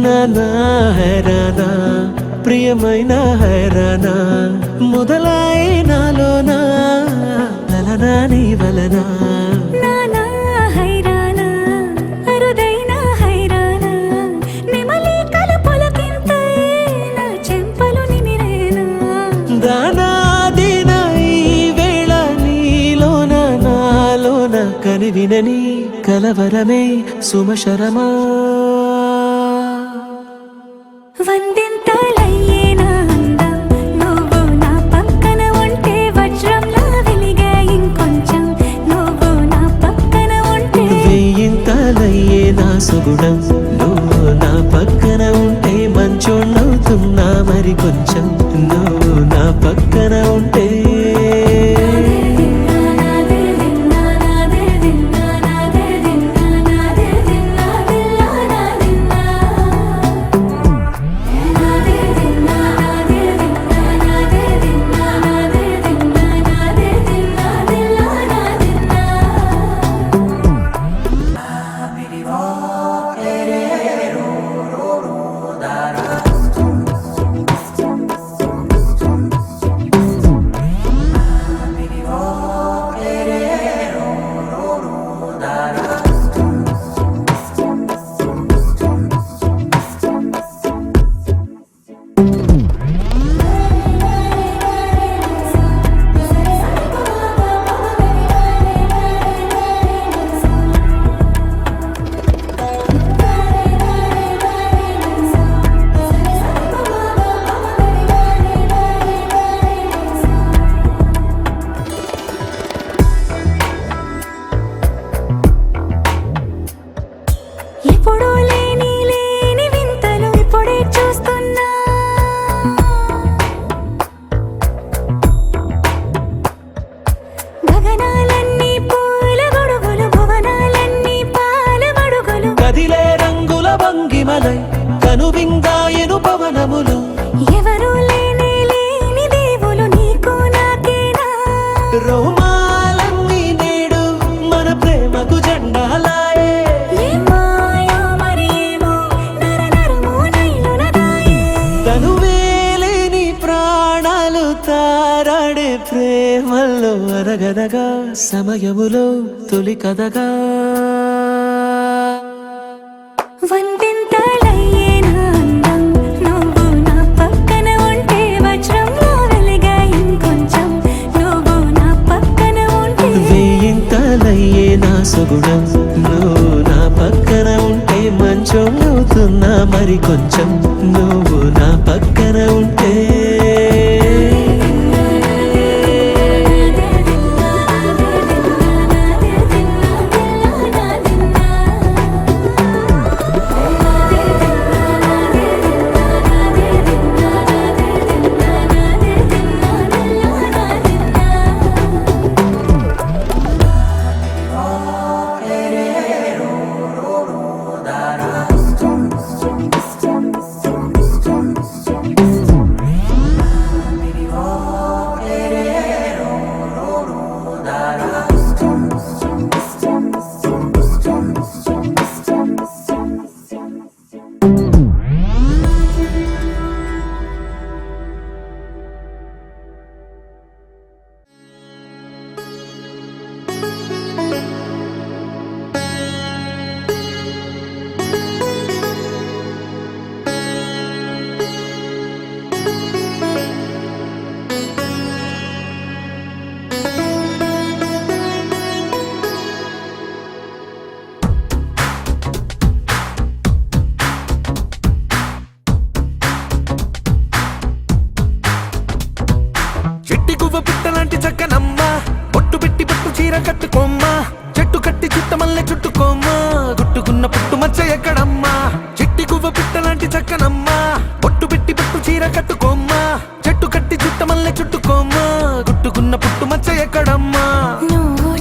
నానా హైరానా ప్రియమైన హైరానా మొదలై నాలోనా లలనా నీ వలనా నానా హైరానా అరుదైన హైరానా నిమలి కలుపులకింతై నా చెంపలు నిమిరేనా దానా దిన ఈ వేళ నీలోన నాలోన కనివినని కలవరమే సుమశరమా వందింతలయ్యే నా అందం నువ్వు నా పక్కన ఉంటే వజ్రంలా వెలిగే ఇంకొంచెం నువ్వు నా పక్కన ఉంటే వేయింతలయ్యే నా సుగుణం నువ్వు నా పక్కన ఉంటే మంచోణ్ణవుతున్నా మరి కొంచెం నువ్వు నా పక్కన ఉంటే ఎప్పుడూ లేని వింతలు ఇప్పుడే చూస్తున్నా గగనాలన్నీ పూల గొడుగులు భువనాలన్నీ పాల మడుగులు కదిలే రంగుల భంగిమలై కనువిందాయను పవనములు ఎవరూ లేని దేవులు నీకు నాకేనా రోమాలన్నీ నేడు మన ప్రేమకు జెండాలాయే మాయో మరేమో నరనరమో నైలునదాయే తనువేలేని ప్రాణాలు తారాడే ప్రేమల్లో అరగదగా సమయములో తొలి కథగా వందింతలయ్యే నా అందం నువ్వు నా పక్కన ఉంటే వజ్రంలా వెలిగే ఇంకొంచెం నువ్వు నా పక్కన ఉంటే వేయింతలయ్యే నా సుగుణం నువ్వు నా పక్కన ఉంటే మంచోణ్ణవుతున్నా మరి కొంచెం నువ్వు నా పక్కన ఉంటే Dum dum dum. పిట్టలాంటి చక్కనమ్మ బొట్టు పెట్టి పట్టు చీర కట్టుకోమ్మా చెట్టు కట్టి చుట్టమల్లె చుట్టుకోమ్మా గుట్టుకున్న పుట్టు మచ్చ ఎక్కడమ్మా చిట్టి గువ్వ పిట్టలాంటి చక్కనమ్మ బొట్టు పెట్టి పట్టు చీర కట్టుకోమ్మా చెట్టు కట్టి చుట్టమల్లె చుట్టుకోమ్మా గుట్టుకున్న పుట్టు మచ్చ ఎక్కడమ్మా నువ్వు